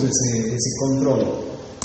ejercemos ese control.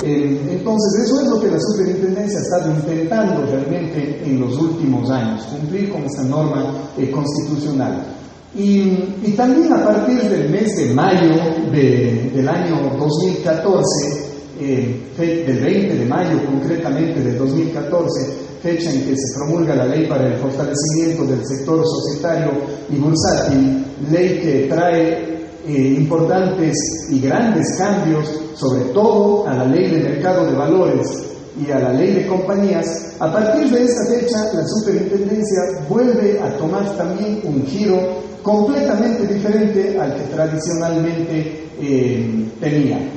Entonces, eso es lo que la superintendencia ha estado intentando realmente en los últimos años, cumplir con esta norma constitucional. Y también a partir del mes de mayo del año 2014, del 20 de mayo concretamente del 2014, fecha en que se promulga la ley para el fortalecimiento del sector societario y bursátil, ley que trae importantes y grandes cambios, sobre todo a la ley de mercado de valores y a la ley de compañías. A partir de esta fecha, la superintendencia vuelve a tomar también un giro completamente diferente al que tradicionalmente tenía.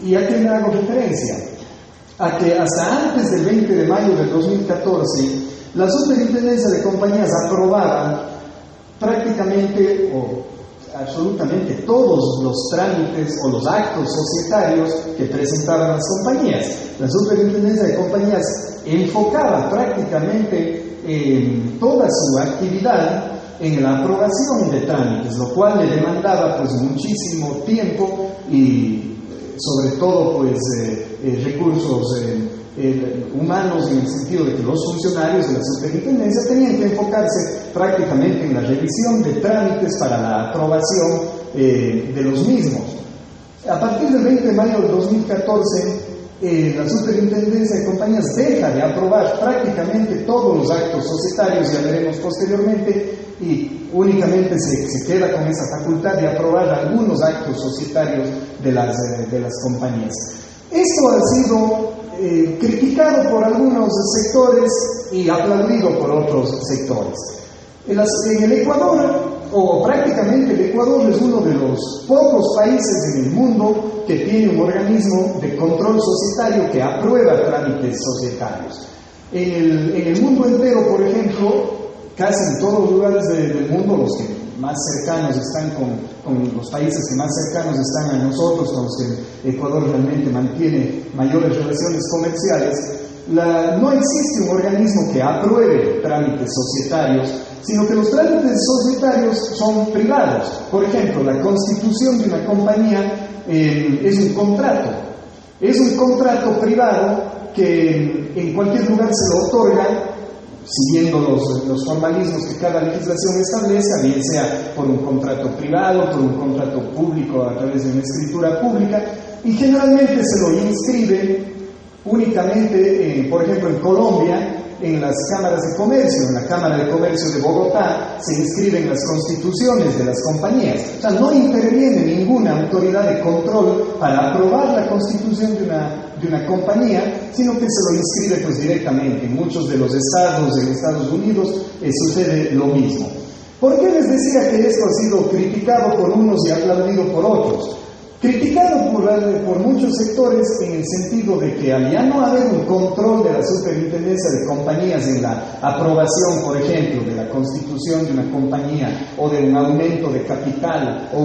¿Y a qué me hago referencia? A que hasta antes del 20 de mayo del 2014, la superintendencia de compañías aprobaba prácticamente o absolutamente todos los trámites o los actos societarios que presentaban las compañías. La superintendencia de compañías enfocaba prácticamente toda su actividad en la aprobación de trámites, lo cual le demandaba pues muchísimo tiempo y sobre todo pues recursos humanos, en el sentido de que los funcionarios de la superintendencia tenían que enfocarse prácticamente en la revisión de trámites para la aprobación de los mismos. A partir del 20 de mayo del 2014, la superintendencia de compañías deja de aprobar prácticamente todos los actos societarios, ya veremos posteriormente, y únicamente se queda con esa facultad de aprobar algunos actos societarios de las compañías. Esto ha sido criticado por algunos sectores y aplaudido por otros sectores. En el Ecuador, o prácticamente el Ecuador, es uno de los pocos países en el mundo que tiene un organismo de control societario que aprueba trámites societarios. En el mundo entero, por ejemplo, casi en todos los lugares del mundo, los que más cercanos están con los países que más cercanos están a nosotros, con los que Ecuador realmente mantiene mayores relaciones comerciales, no existe un organismo que apruebe trámites societarios, sino que los trámites societarios son privados. Por ejemplo, la constitución de una compañía es un contrato privado que en cualquier lugar se lo otorga, siguiendo los formalismos que cada legislación establezca, bien sea por un contrato privado, por un contrato público a través de una escritura pública, y generalmente se lo inscribe únicamente, por ejemplo, en Colombia, en las cámaras de comercio. En la Cámara de Comercio de Bogotá se inscriben las constituciones de las compañías. O sea, no interviene ninguna autoridad de control para aprobar la constitución de una compañía, sino que se lo inscribe pues directamente. En muchos de los estados de Estados Unidos sucede lo mismo. ¿Por qué les decía que esto ha sido criticado por unos y aplaudido por otros? Criticado por muchos sectores en el sentido de que al ya no haber un control de la superintendencia de compañías en la aprobación, por ejemplo, de la constitución de una compañía o de un aumento de capital o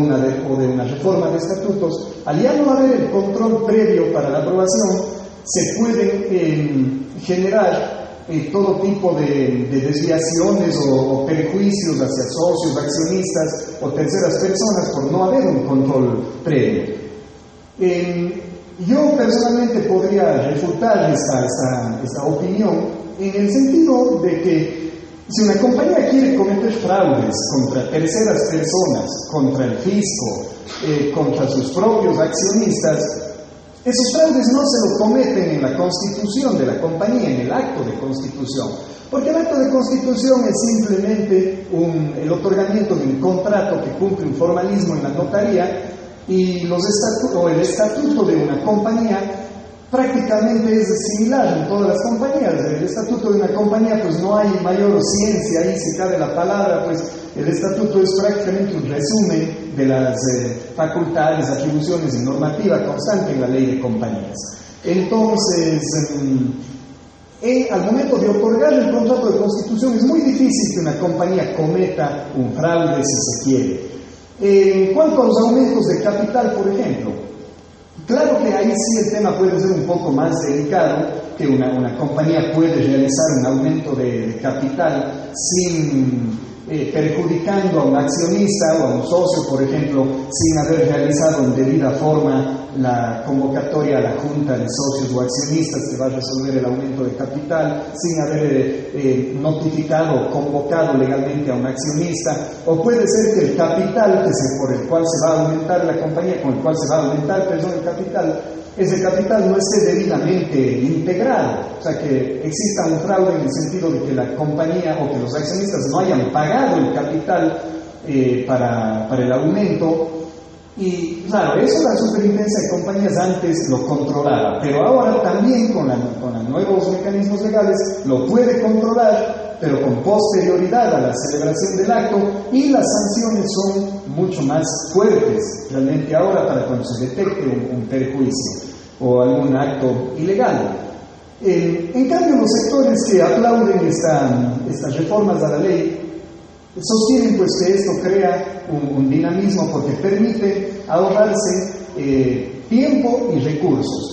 de una reforma de estatutos, al ya no haber el control previo para la aprobación, se pueden generar todo tipo de desviaciones o perjuicios hacia socios, accionistas o terceras personas por no haber un control previo. Yo personalmente podría refutar esta opinión en el sentido de que si una compañía quiere cometer fraudes contra terceras personas, contra el fisco, contra sus propios accionistas, esos fraudes no se lo cometen en la constitución de la compañía, en el acto de constitución, porque el acto de constitución es simplemente el otorgamiento de un contrato que cumple un formalismo en la notaría, y el estatuto de una compañía prácticamente es similar en todas las compañías. El estatuto de una compañía, pues no hay mayor ciencia ahí, si cabe la palabra, pues el estatuto es prácticamente un resumen de las facultades, atribuciones y normativa constante en la ley de compañías. Entonces, al momento de otorgar el contrato de constitución es muy difícil que una compañía cometa un fraude, si se quiere. En cuanto a los aumentos de capital, por ejemplo, claro que ahí sí el tema puede ser un poco más delicado, que una compañía puede realizar un aumento de capital sin perjudicando a un accionista o a un socio, por ejemplo, sin haber realizado en debida forma la convocatoria a la junta de socios o accionistas que va a resolver el aumento de capital, sin haber notificado o convocado legalmente a un accionista, o puede ser que el capital por el cual se va a aumentar la compañía, con el cual se va a aumentar, el capital, ese capital no esté debidamente integrado, o sea que exista un fraude en el sentido de que la compañía o que los accionistas no hayan pagado el capital para el aumento. Y claro, eso la superintendencia de compañías antes lo controlaba, pero ahora también con los nuevos mecanismos legales lo puede controlar, pero con posterioridad a la celebración del acto, y las sanciones son mucho más fuertes realmente ahora para cuando se detecte un perjuicio o algún acto ilegal. En cambio, los sectores que aplauden estas reformas a la ley sostienen pues que esto crea un dinamismo porque permite ahorrarse tiempo y recursos.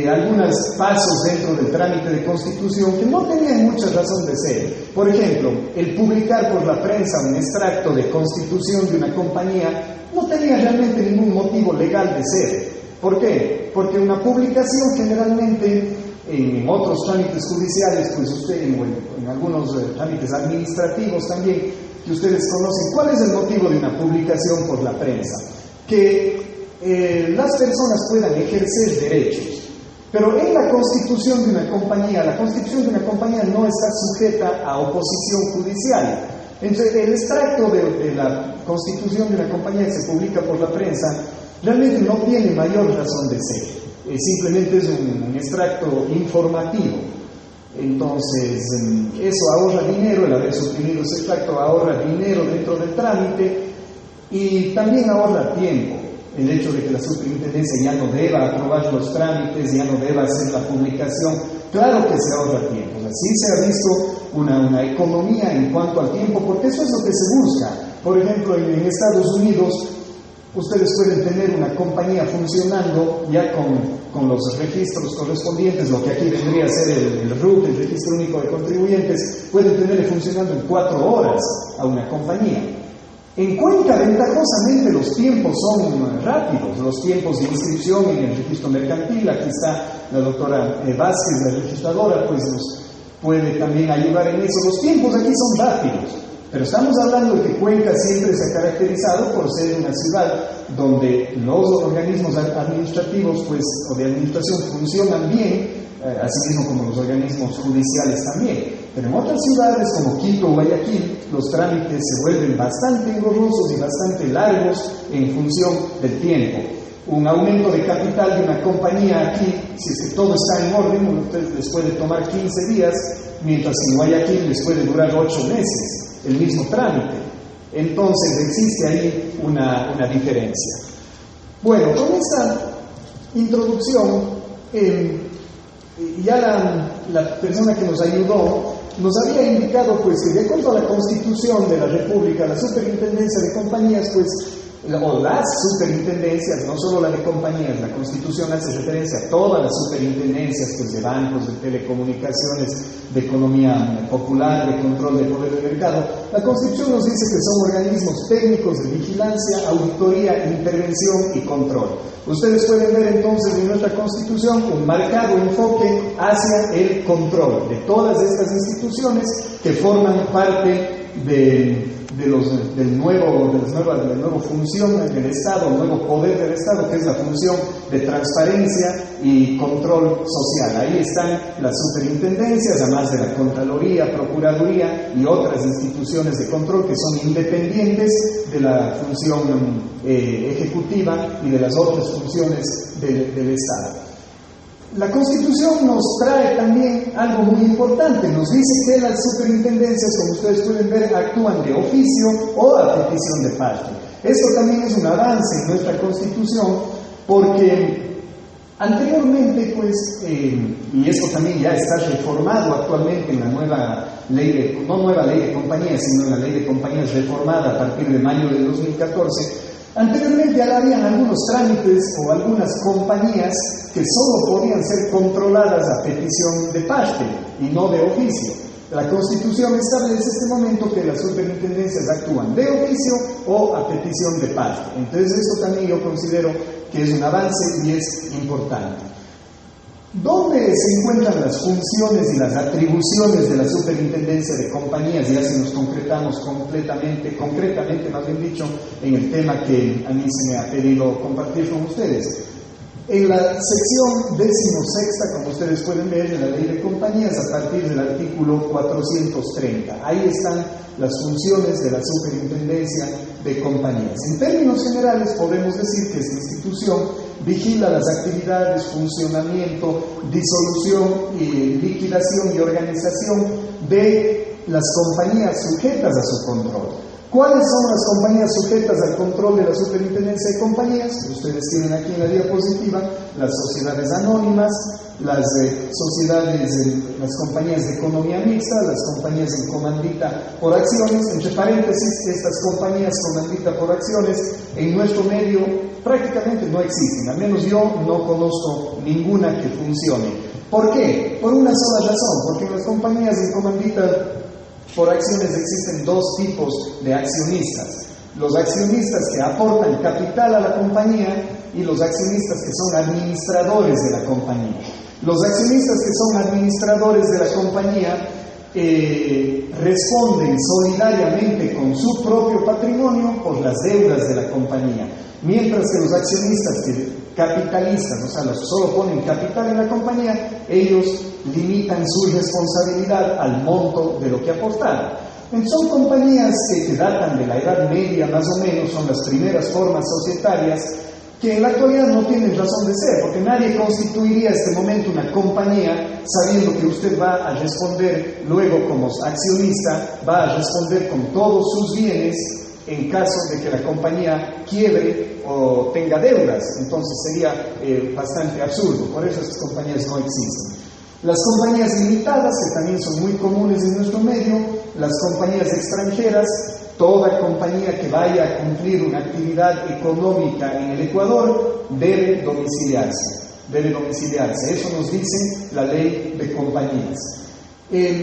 Algunos pasos dentro del trámite de constitución que no tenían mucha razón de ser. Por ejemplo, el publicar por la prensa un extracto de constitución de una compañía no tenía realmente ningún motivo legal de ser. ¿Por qué? Porque una publicación generalmente en otros trámites judiciales, pues en algunos trámites administrativos también, que ustedes conocen, ¿cuál es el motivo de una publicación por la prensa? Que las personas puedan ejercer derechos. Pero en la constitución de una compañía, la constitución de una compañía no está sujeta a oposición judicial. Entonces, el extracto de la constitución de una compañía que se publica por la prensa realmente no tiene mayor razón de ser. Simplemente es un extracto informativo. Entonces, eso ahorra dinero, el haber suprimido ese extracto ahorra dinero dentro del trámite y también ahorra tiempo. El hecho de que la superintendencia ya no deba aprobar los trámites, ya no deba hacer la publicación, claro que se ahorra tiempo. O sea, sí se ha visto una economía en cuanto al tiempo, porque eso es lo que se busca. Por ejemplo, en Estados Unidos, ustedes pueden tener una compañía funcionando ya con los registros correspondientes, lo que aquí vendría a ser el RUC, el Registro Único de Contribuyentes, pueden tenerle funcionando en 4 horas a una compañía. En Cuenca, ventajosamente, los tiempos son rápidos, los tiempos de inscripción en el registro mercantil. Aquí está la doctora Vázquez, la registradora, pues nos puede también ayudar en eso. Los tiempos aquí son rápidos, pero estamos hablando de que Cuenca siempre se ha caracterizado por ser una ciudad donde los organismos administrativos pues, o de administración funcionan bien, así mismo como los organismos judiciales también. Pero en otras ciudades como Quito o Guayaquil, los trámites se vuelven bastante engorrosos y bastante largos en función del tiempo. Un aumento de capital de una compañía aquí, si es que todo está en orden, les puede tomar 15 días, mientras en Guayaquil les puede durar 8 meses el mismo trámite. Entonces existe ahí una diferencia. Bueno, con esta introducción, ya la persona que nos ayudó nos había indicado pues que de acuerdo a la Constitución de la República, la superintendencia de compañías, pues, o las superintendencias, no solo la de compañías, la Constitución hace referencia a todas las superintendencias pues, de bancos, de telecomunicaciones, de economía popular, de control del poder de mercado. La Constitución nos dice que son organismos técnicos de vigilancia, auditoría, intervención y control. Ustedes pueden ver entonces en nuestra Constitución un marcado enfoque hacia el control de todas estas instituciones que forman parte de la nueva función del Estado, el nuevo poder del Estado, que es la función de transparencia y control social. Ahí están las superintendencias, además de la Contraloría, Procuraduría y otras instituciones de control que son independientes de la función ejecutiva y de las otras funciones del Estado. La Constitución nos trae también algo muy importante. Nos dice que las superintendencias, como ustedes pueden ver, actúan de oficio o a petición de parte. Esto también es un avance en nuestra Constitución porque anteriormente, pues, y esto también ya está reformado actualmente en la nueva ley no nueva ley de compañías, sino en la ley de compañías reformada a partir de mayo de 2014, anteriormente ya habían algunos trámites o algunas compañías que solo podían ser controladas a petición de parte y no de oficio. La Constitución establece este momento que las superintendencias actúan de oficio o a petición de parte. Entonces, esto también yo considero que es un avance y es importante. ¿Dónde se encuentran las funciones y las atribuciones de la superintendencia de compañías? Ya si nos concretamos concretamente, más bien dicho, en el tema que a mí se me ha pedido compartir con ustedes. En la sección 16, como ustedes pueden ver, de la Ley de Compañías, a partir del artículo 430. Ahí están las funciones de la Superintendencia de Compañías. En términos generales, podemos decir que esta institución vigila las actividades, funcionamiento, disolución, liquidación y organización de las compañías sujetas a su control. ¿Cuáles son las compañías sujetas al control de la Superintendencia de Compañías? Ustedes tienen aquí en la diapositiva las sociedades anónimas, las compañías de economía mixta, las compañías en comandita por acciones. Entre paréntesis, estas compañías comandita por acciones en nuestro medio prácticamente no existen, al menos yo no conozco ninguna que funcione. ¿Por qué? Por una sola razón, porque en las compañías en comandita por acciones existen dos tipos de accionistas: los accionistas que aportan capital a la compañía y los accionistas que son administradores de la compañía. Los accionistas que son administradores de la compañía responden solidariamente con su propio patrimonio por las deudas de la compañía, mientras que los accionistas capitalistas, o sea, los que solo ponen capital en la compañía, ellos limitan su responsabilidad al monto de lo que aportaron. Son compañías que datan de la Edad Media, más o menos, son las primeras formas societarias, que en la actualidad no tienen razón de ser, porque nadie constituiría en este momento una compañía sabiendo que usted va a responder luego como accionista, va a responder con todos sus bienes en caso de que la compañía quiebre o tenga deudas. Entonces sería bastante absurdo. Por eso estas compañías no existen. Las compañías limitadas, que también son muy comunes en nuestro medio, las compañías extranjeras, toda compañía que vaya a cumplir una actividad económica en el Ecuador debe domiciliarse. Eso nos dice la Ley de Compañías.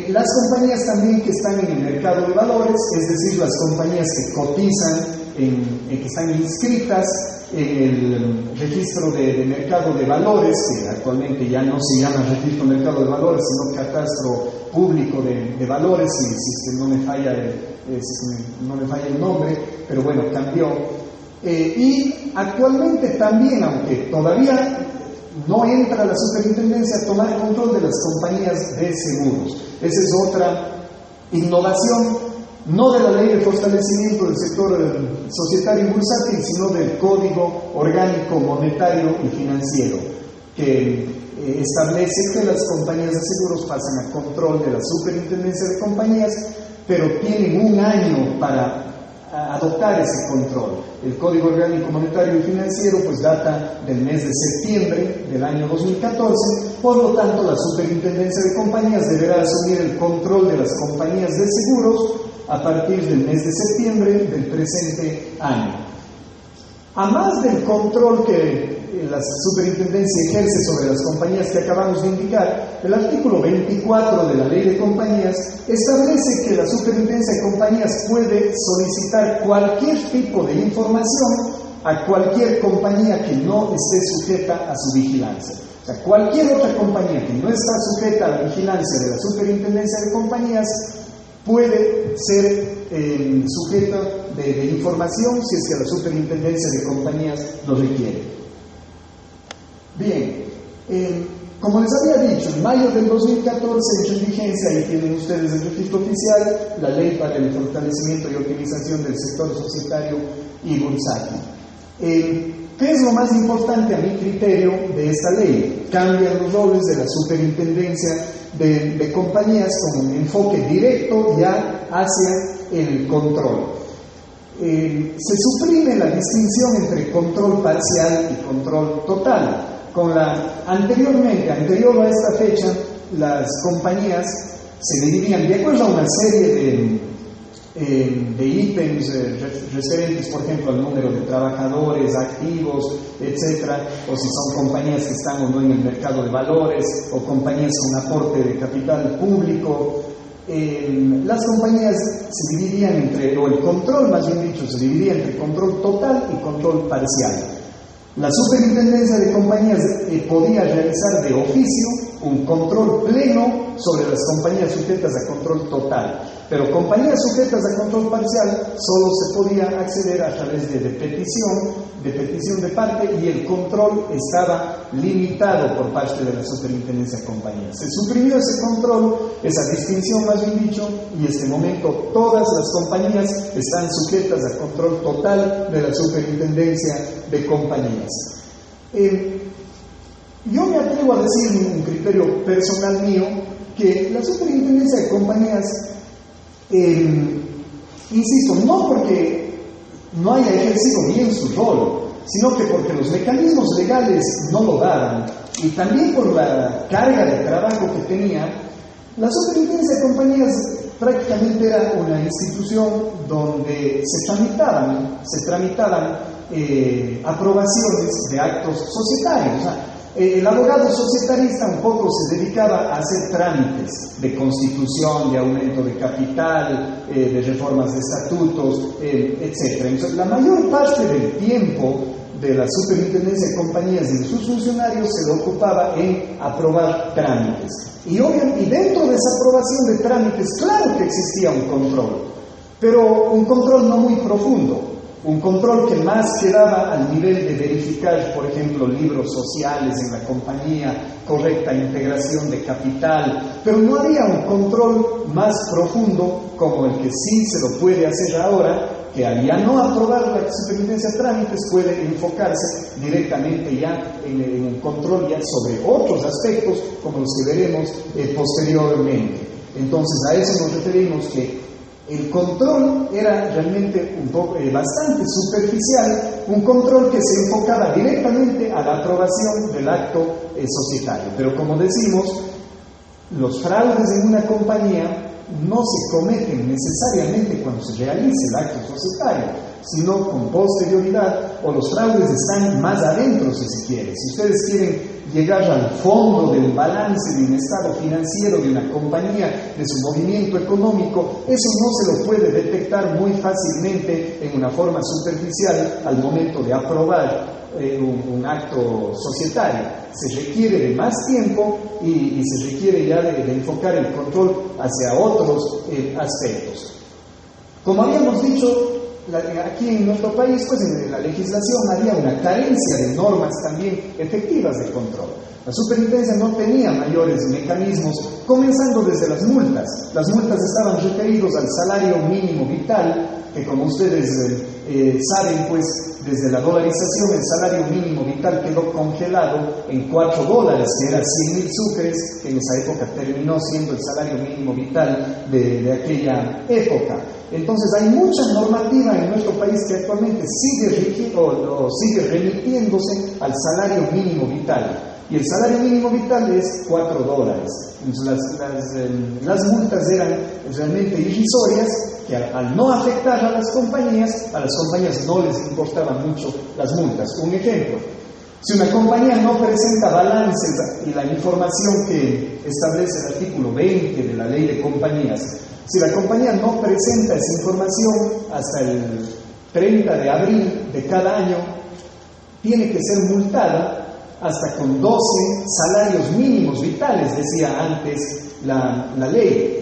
Las compañías también que están en el mercado de valores, es decir, las compañías que cotizan, que están inscritas en el registro de mercado de valores, que actualmente ya no se llama registro de mercado de valores, sino catastro público de valores, si es que no me falla el nombre, pero bueno, cambió. Y actualmente también, aunque todavía no entra la superintendencia a tomar control de las compañías de seguros. Esa es otra innovación, no de la ley de fortalecimiento del sector societario y bursátil, sino del Código Orgánico Monetario y Financiero, que establece que las compañías de seguros pasan a control de la superintendencia de compañías, pero tienen un año para adoptar ese control. El Código Orgánico Monetario y Financiero pues data del mes de septiembre del año 2014, por lo tanto la Superintendencia de Compañías deberá asumir el control de las compañías de seguros a partir del mes de septiembre del presente año. A más del control que la superintendencia ejerce sobre las compañías que acabamos de indicar, el artículo 24 de la Ley de Compañías establece que la superintendencia de compañías puede solicitar cualquier tipo de información a cualquier compañía que no esté sujeta a su vigilancia. O sea, cualquier otra compañía que no está sujeta a la vigilancia de la superintendencia de compañías puede ser sujeta de información si es que la superintendencia de compañías lo requiere. Bien, como les había dicho, en mayo del 2014 entró en vigencia, ahí tienen ustedes el registro oficial, la Ley para el Fortalecimiento y Optimización del Sector Societario y Bursátil. ¿Qué es lo más importante a mi criterio de esta ley? Cambian los roles de la superintendencia de compañías con un enfoque directo ya hacia el control. Se suprime la distinción entre control parcial y control total. Anterior a esta fecha, las compañías se dividían de acuerdo a una serie de ítems referentes, por ejemplo, al número de trabajadores, activos, etcétera, o si son compañías que están o no en el mercado de valores, o compañías con aporte de capital público, las compañías se dividían o el control, más bien dicho, se dividía entre control total y control parcial. La superintendencia de compañías podía realizar de oficio un control pleno sobre las compañías sujetas a control total, pero compañías sujetas a control parcial solo se podía acceder a través de petición de parte, y el control estaba limitado por parte de la superintendencia de compañías. Se suprimió ese control, esa distinción más bien dicho, y en este momento todas las compañías están sujetas a control total de la superintendencia de compañías. Yo me atrevo a decir, un criterio personal mío, que la superintendencia de compañías, insisto, no porque no haya ejercido bien su rol, sino que porque los mecanismos legales no lo daban, y también por la carga de trabajo que tenía, la superintendencia de compañías prácticamente era una institución donde se tramitaban aprobaciones de actos societarios. O sea, el abogado societarista un poco se dedicaba a hacer trámites de constitución, de aumento de capital, de reformas de estatutos, etc. Entonces, la mayor parte del tiempo de la superintendencia de compañías y de sus funcionarios se lo ocupaba en aprobar trámites. Y dentro de esa aprobación de trámites, claro que existía un control, pero un control no muy profundo. Un control que más quedaba al nivel de verificar, por ejemplo, libros sociales en la compañía, correcta integración de capital, pero no había un control más profundo como el que sí se lo puede hacer ahora, que al ya no aprobar la superintendencia de trámites puede enfocarse directamente ya en un control ya sobre otros aspectos como los que veremos posteriormente. Entonces a eso nos referimos, que el control era realmente bastante superficial, un control que se enfocaba directamente a la aprobación del acto societario. Pero como decimos, los fraudes en una compañía no se cometen necesariamente cuando se realice el acto societario, sino con posterioridad, o los fraudes están más adentro, si se quiere. Si ustedes quieren llegar al fondo del balance de un estado financiero de una compañía, de su movimiento económico, eso no se lo puede detectar muy fácilmente en una forma superficial al momento de aprobar un acto societario. Se requiere de más tiempo y se requiere ya de enfocar el control hacia otros aspectos. Como habíamos dicho, aquí en nuestro país, pues en la legislación había una carencia de normas también efectivas de control. La superintendencia no tenía mayores mecanismos, comenzando desde las multas. Las multas estaban referidos al salario mínimo vital, que como ustedes saben, pues desde la dolarización el salario mínimo vital quedó congelado en $4, que era 100,000 sucres, que en esa época terminó siendo el salario mínimo vital de aquella época. Entonces hay mucha normativa en nuestro país que actualmente sigue remitiéndose al salario mínimo vital. Y el salario mínimo vital es $4. Entonces las multas eran realmente irrisorias, que al no afectar a las compañías no les importaban mucho las multas. Un ejemplo: si una compañía no presenta balances y la información que establece el artículo 20 de la Ley de Compañías, si la compañía no presenta esa información hasta el 30 de abril de cada año, tiene que ser multada hasta con 12 salarios mínimos vitales, decía antes la ley.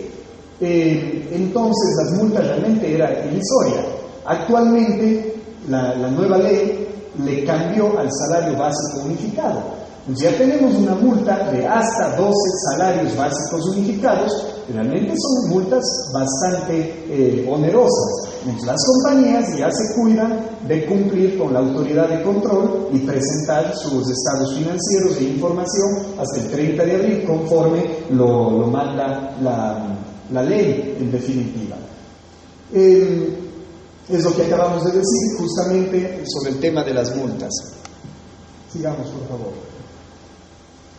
Entonces las multas realmente era irrisoria. Actualmente la nueva ley le cambió al salario básico unificado. Entonces ya tenemos una multa de hasta 12 salarios básicos unificados. Realmente son multas bastante onerosas. Entonces las compañías ya se cuidan de cumplir con la autoridad de control y presentar sus estados financieros e información hasta el 30 de abril, conforme lo manda la ley, en definitiva. Es lo que acabamos de decir justamente sobre el tema de las multas. Sigamos, por favor.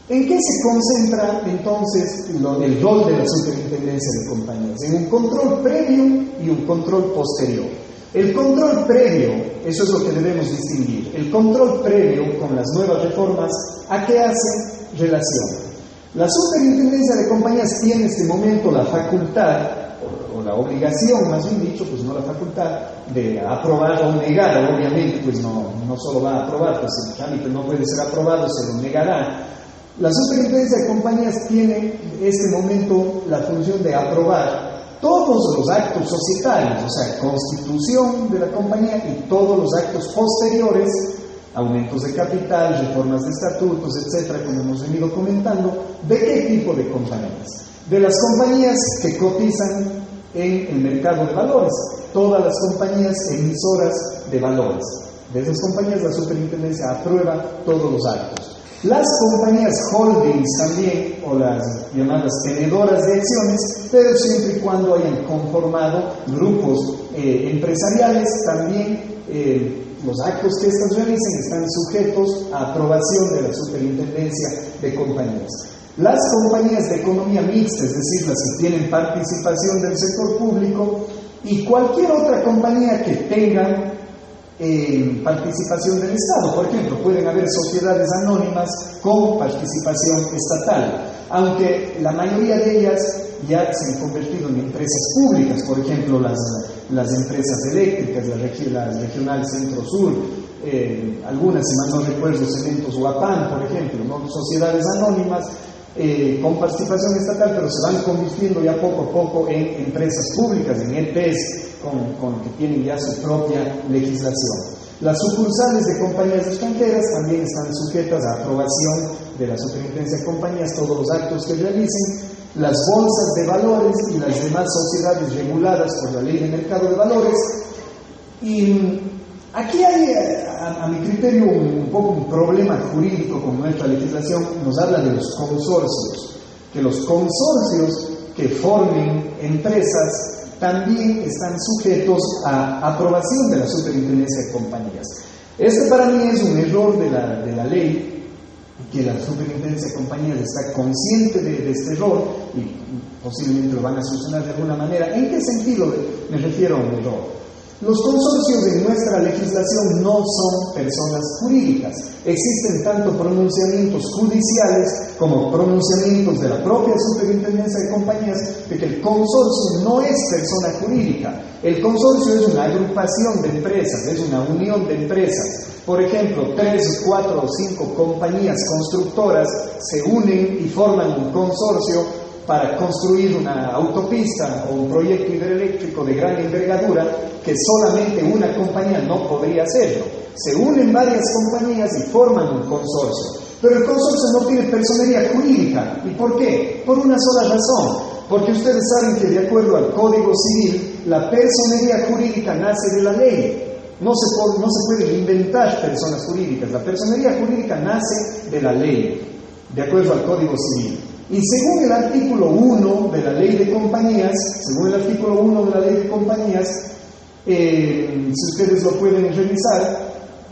¿En qué se concentra entonces el rol de la superintendencia de compañías? En un control previo y un control posterior. El control previo, eso es lo que debemos distinguir. El control previo, con las nuevas reformas, ¿a qué hace relación? La Superintendencia de Compañías tiene en este momento la facultad, o la obligación, más bien dicho, pues no la facultad, de aprobar o negar. Obviamente, pues no solo va a aprobar, pues el trámite no puede ser aprobado, se lo negará. La Superintendencia de Compañías tiene en este momento la función de aprobar todos los actos societarios, o sea, constitución de la compañía y todos los actos posteriores, aumentos de capital, reformas de estatutos, etcétera, como hemos venido comentando. ¿De qué tipo de compañías? De las compañías que cotizan en el mercado de valores, todas las compañías emisoras de valores. De esas compañías la Superintendencia aprueba todos los actos. Las compañías holdings también, o las llamadas tenedoras de acciones, pero siempre y cuando hayan conformado grupos empresariales, también los actos que éstas realicen están sujetos a aprobación de la Superintendencia de Compañías. Las compañías de economía mixta, es decir, las que tienen participación del sector público, y cualquier otra compañía que tenga participación del Estado. Por ejemplo, pueden haber sociedades anónimas con participación estatal, aunque la mayoría de ellas ya se han convertido en empresas públicas. Por ejemplo, las empresas eléctricas, las regionales Centro-Sur, algunas, si mal no recuerdo, Cementos Huapán, por ejemplo, ¿no? Sociedades anónimas con participación estatal, pero se van convirtiendo ya poco a poco en empresas públicas, en EPs, con que tienen ya su propia legislación. Las sucursales de compañías extranjeras también están sujetas a aprobación de la Superintendencia de Compañías, todos los actos que realicen. Las bolsas de valores y las demás sociedades reguladas por la Ley de Mercado de Valores. Y aquí hay, a mi criterio, un poco un problema jurídico con nuestra legislación. Nos habla de los consorcios, que los consorcios que formen empresas también están sujetos a aprobación de la Superintendencia de Compañías. Este para mí es un error de la ley, que la Superintendencia de Compañías está consciente de este error y posiblemente lo van a solucionar de alguna manera. ¿En qué sentido me refiero a un error? Los consorcios en nuestra legislación no son personas jurídicas. Existen tanto pronunciamientos judiciales como pronunciamientos de la propia Superintendencia de Compañías de que el consorcio no es persona jurídica. El consorcio es una agrupación de empresas, es una unión de empresas. Por ejemplo, 3, 4 o 5 compañías constructoras se unen y forman un consorcio para construir una autopista o un proyecto hidroeléctrico de gran envergadura que solamente una compañía no podría hacerlo. Se unen varias compañías y forman un consorcio. Pero el consorcio no tiene personería jurídica. ¿Y por qué? Por una sola razón. Porque ustedes saben que de acuerdo al Código Civil, la personería jurídica nace de la ley. No se puede inventar personas jurídicas. La personería jurídica nace de la ley, de acuerdo al Código Civil. Y según el artículo 1 de la Ley de Compañías, si ustedes lo pueden revisar,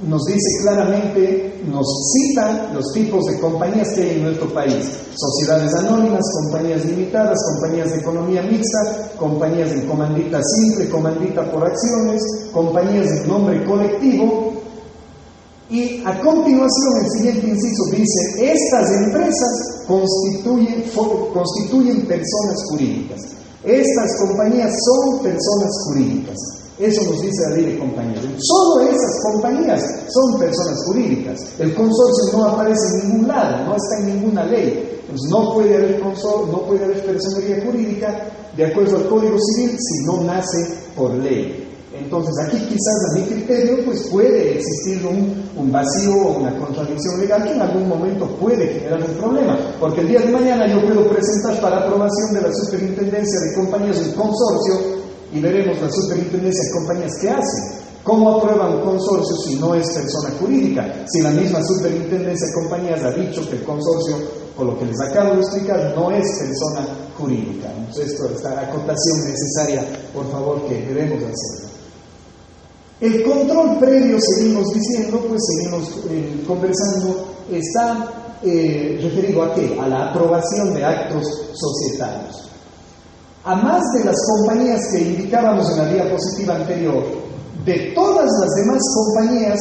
nos dice claramente, nos cita los tipos de compañías que hay en nuestro país: sociedades anónimas, compañías limitadas, compañías de economía mixta, compañías en comandita simple, comandita por acciones, compañías en nombre colectivo. Y a continuación el siguiente inciso dice: estas empresas constituyen personas jurídicas. Estas compañías son personas jurídicas. Eso nos dice la Ley de Compañías. Solo esas compañías son personas jurídicas. El consorcio no aparece en ningún lado, no está en ninguna ley. Entonces no puede haber consorcio, no puede haber personería jurídica de acuerdo al Código Civil si no nace por ley. Entonces aquí quizás a mi criterio pues puede existir un vacío o una contradicción legal que en algún momento puede generar un problema, porque el día de mañana yo puedo presentar para aprobación de la Superintendencia de Compañías un consorcio y veremos la Superintendencia de Compañías qué hace. ¿Cómo aprueba un consorcio si no es persona jurídica? Si la misma Superintendencia de Compañías ha dicho que el consorcio, por lo que les acabo de explicar, no es persona jurídica. Entonces esta acotación necesaria, por favor, que debemos hacer. El control previo, seguimos diciendo, pues seguimos conversando, está referido ¿a qué? A la aprobación de actos societarios. A más de las compañías que indicábamos en la diapositiva anterior, de todas las demás compañías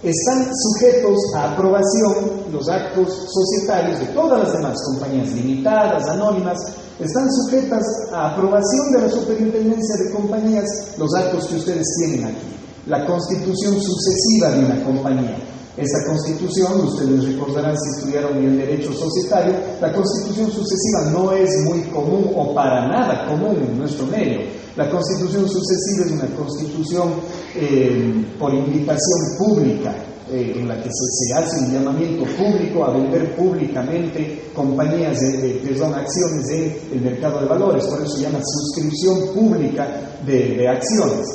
están sujetos a aprobación, los actos societarios de todas las demás compañías limitadas, anónimas, están sujetas a aprobación de la Superintendencia de Compañías los actos que ustedes tienen aquí. La constitución sucesiva de una compañía. Esta constitución, ustedes recordarán si estudiaron el derecho societario, la constitución sucesiva no es muy común o para nada común en nuestro medio. La constitución sucesiva es una constitución por invitación pública, en la que se hace un llamamiento público a vender públicamente compañías, acciones en el mercado de valores. Por eso se llama suscripción pública de acciones.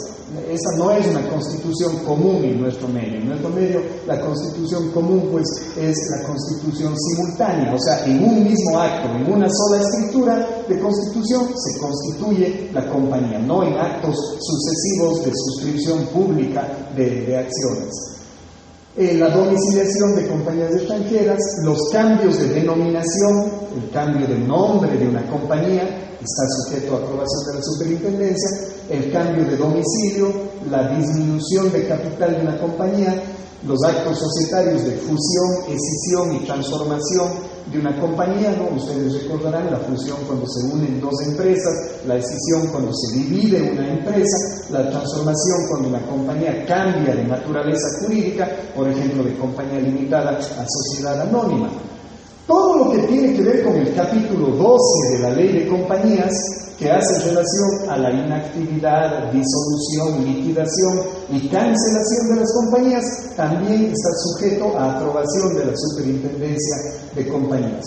Esta no es una constitución común en nuestro medio. En nuestro medio la constitución común pues es la constitución simultánea, o sea, en un mismo acto, en una sola escritura de constitución se constituye la compañía, no en actos sucesivos de suscripción pública de acciones. La domiciliación de compañías extranjeras, los cambios de denominación, el cambio de nombre de una compañía está sujeto a aprobación de la superintendencia, el cambio de domicilio, la disminución de capital de una compañía, los actos societarios de fusión, escisión y transformación de una compañía, ¿no? Ustedes recordarán la fusión cuando se unen dos empresas, la escisión cuando se divide una empresa, la transformación cuando una compañía cambia de naturaleza jurídica, por ejemplo, de compañía limitada a sociedad anónima. Todo lo que tiene que ver con el capítulo 12 de la Ley de Compañías, que hace relación a la inactividad, disolución, liquidación y cancelación de las compañías, también está sujeto a aprobación de la Superintendencia de Compañías.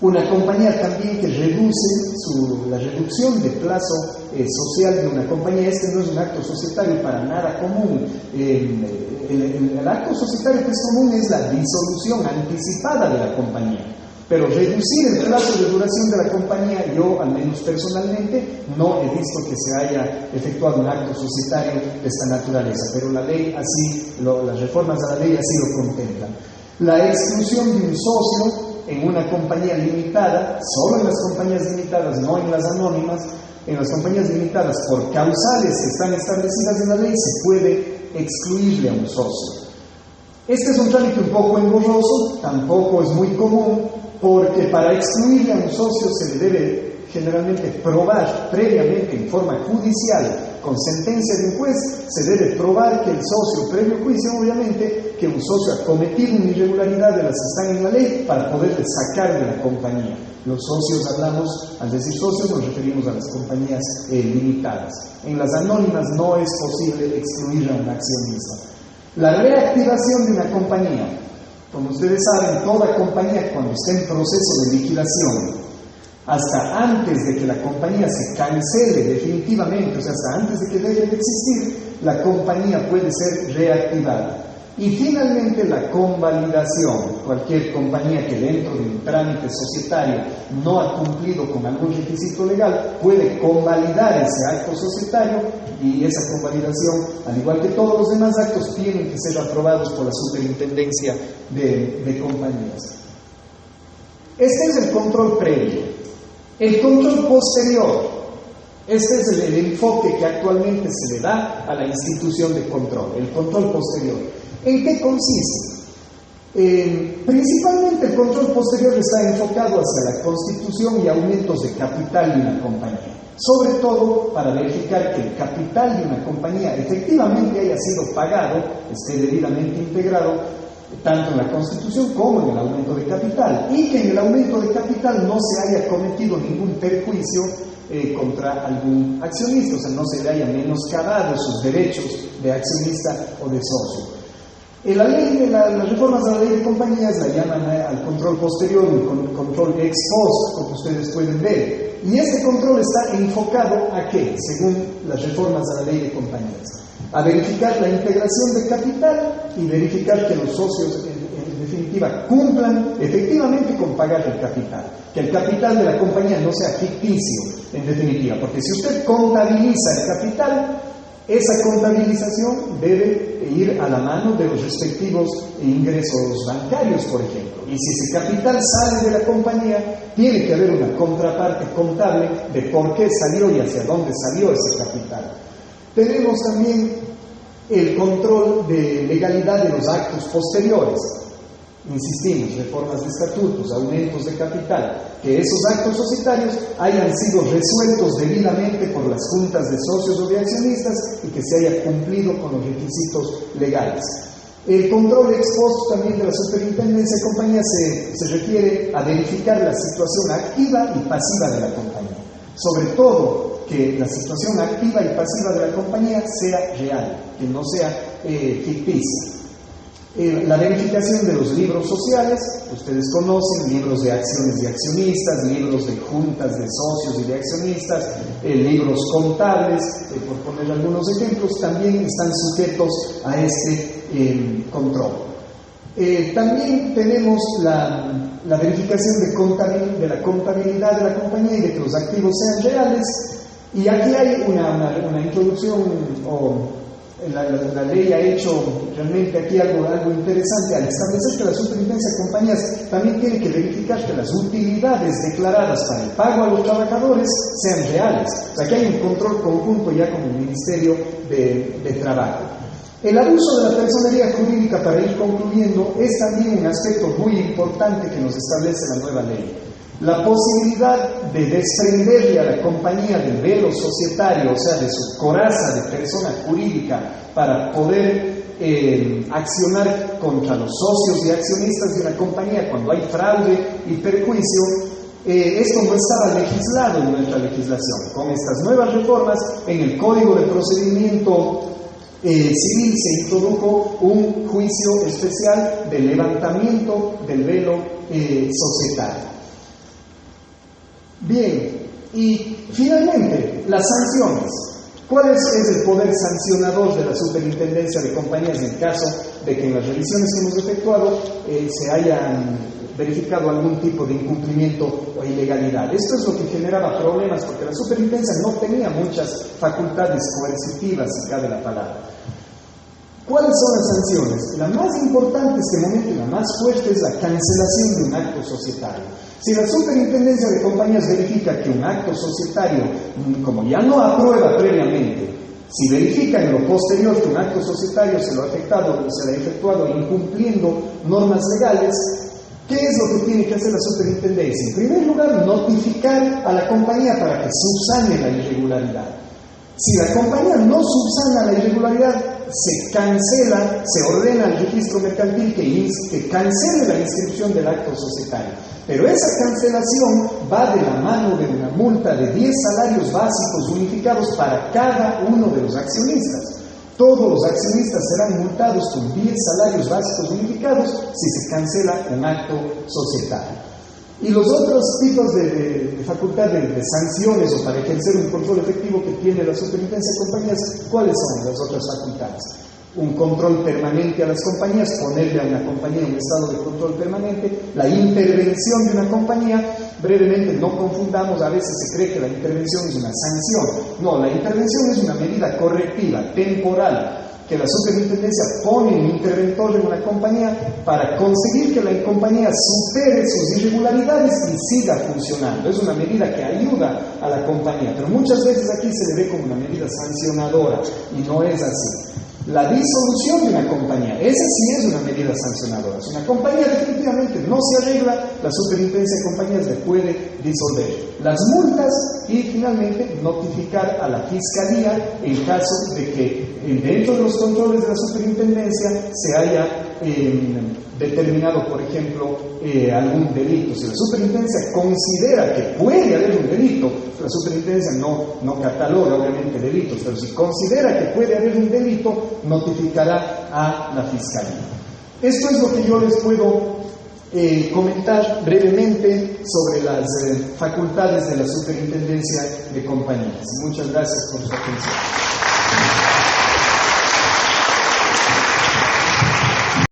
Una compañía también que reduce la reducción de plazo social de una compañía, este no es un acto societario para nada común. El acto societario que es común es la disolución anticipada de la compañía. Pero reducir el plazo de duración de la compañía, yo al menos personalmente no he visto que se haya efectuado un acto societario de esta naturaleza, pero la ley así, las reformas a la ley así lo contemplan. La exclusión de un socio en una compañía limitada, solo en las compañías limitadas, no en las anónimas, en las compañías limitadas por causales que están establecidas en la ley se puede excluirle a un socio. Este es un trámite un poco engorroso, tampoco es muy común, porque para excluirle a un socio se le debe generalmente probar previamente en forma judicial, con sentencia de un juez, se debe probar que el socio, previo juicio obviamente, que un socio ha cometido una irregularidad de las que están en la ley para poderle sacar de la compañía. Los socios, hablamos, al decir socios nos referimos a las compañías limitadas. En las anónimas no es posible excluir a un accionista. La reactivación de una compañía. Como ustedes saben, toda compañía cuando está en proceso de liquidación, hasta antes de que la compañía se cancele definitivamente, o sea, hasta antes de que deje de existir, la compañía puede ser reactivada. Y finalmente la convalidación. Cualquier compañía que dentro de un trámite societario no ha cumplido con algún requisito legal puede convalidar ese acto societario, y esa convalidación, al igual que todos los demás actos, tienen que ser aprobados por la Superintendencia de Compañías. Este es el control previo. El control posterior. Este es el enfoque que actualmente se le da a la institución de control, el control posterior. ¿En qué consiste? Principalmente el control posterior está enfocado hacia la constitución y aumentos de capital de una compañía, sobre todo para verificar que el capital de una compañía efectivamente haya sido pagado, esté debidamente integrado, tanto en la constitución como en el aumento de capital, y que en el aumento de capital no se haya cometido ningún perjuicio contra algún accionista, o sea, no se le haya menoscabado sus derechos de accionista o de socio. La ley de las reformas a la ley de compañías la llaman al control posterior, el control ex post, como ustedes pueden ver. Y este control está enfocado ¿a qué? Según las reformas a la ley de compañías. A verificar la integración de capital y verificar que los socios, en definitiva, cumplan efectivamente con pagar el capital. Que el capital de la compañía no sea ficticio, en definitiva. Porque si usted contabiliza el capital, esa contabilización debe ir a la mano de los respectivos ingresos bancarios, por ejemplo. Y si ese capital sale de la compañía, tiene que haber una contraparte contable de por qué salió y hacia dónde salió ese capital. Tenemos también el control de legalidad de los actos posteriores. Insistimos, reformas de estatutos, aumentos de capital, que esos actos societarios hayan sido resueltos debidamente por las juntas de socios o de accionistas y que se haya cumplido con los requisitos legales. El control ex post también de la superintendencia de compañías se refiere a verificar la situación activa y pasiva de la compañía. Sobre todo, que la situación activa y pasiva de la compañía sea real, que no sea ficticia. La verificación de los libros sociales, ustedes conocen, libros de acciones de accionistas, libros de juntas de socios y de accionistas, libros contables, por poner algunos ejemplos, también están sujetos a este control. También tenemos la verificación de la contabilidad de la compañía y de que los activos sean reales, y aquí hay una introducción la ley ha hecho realmente aquí algo interesante al establecer que la superintendencia de compañías también tiene que verificar que las utilidades declaradas para el pago a los trabajadores sean reales. O sea, que hay un control conjunto ya con el Ministerio de Trabajo. El abuso de la personería jurídica, para ir concluyendo, es también un aspecto muy importante que nos establece la nueva ley. La posibilidad de desprenderle a la compañía del velo societario, o sea, de su coraza de persona jurídica, para poder accionar contra los socios y accionistas de una compañía cuando hay fraude y perjuicio, esto no estaba legislado en nuestra legislación. Con estas nuevas reformas, en el Código de Procedimiento Civil se introdujo un juicio especial de levantamiento del velo societario. Bien, y finalmente, las sanciones. ¿Cuál es el poder sancionador de la superintendencia de compañías en caso de que en las revisiones que hemos efectuado se hayan verificado algún tipo de incumplimiento o ilegalidad? Esto es lo que generaba problemas porque la superintendencia no tenía muchas facultades coercitivas, si cabe la palabra. ¿Cuáles son las sanciones? La más importante en este momento y la más fuerte es la cancelación de un acto societario. Si la superintendencia de compañías verifica que un acto societario, como ya no aprueba previamente, si verifica en lo posterior que un acto societario se lo ha efectuado incumpliendo normas legales, ¿qué es lo que tiene que hacer la superintendencia? En primer lugar, notificar a la compañía para que subsane la irregularidad. Si la compañía no subsana la irregularidad, se cancela, se ordena al registro mercantil que cancele la inscripción del acto societario. Pero esa cancelación va de la mano de una multa de 10 salarios básicos unificados para cada uno de los accionistas. Todos los accionistas serán multados con 10 salarios básicos unificados si se cancela un acto societario. Y los otros tipos de facultad de sanciones o para ejercer un control efectivo que tiene la superintendencia de compañías, ¿cuáles son las otras facultades? Un control permanente a las compañías, ponerle a una compañía un estado de control permanente, la intervención de una compañía. Brevemente, no confundamos, a veces se cree que la intervención es una sanción. No, la intervención es una medida correctiva, temporal, que la superintendencia pone un interventor en una compañía para conseguir que la compañía supere sus irregularidades y siga funcionando. Es una medida que ayuda a la compañía, pero muchas veces aquí se le ve como una medida sancionadora y no es así. La disolución de una compañía, esa sí es una medida sancionadora. Si una compañía definitivamente no se arregla, la superintendencia de compañías le puede disolver. Las multas y finalmente notificar a la fiscalía en caso de que dentro de los controles de la superintendencia se haya determinado, por ejemplo, algún delito. Si la superintendencia considera que puede haber un delito, la superintendencia no cataloga obviamente delitos, pero si considera que puede haber un delito, notificará a la fiscalía. Esto es lo que yo les puedo comentar brevemente sobre las facultades de la superintendencia de compañías. Muchas gracias por su atención.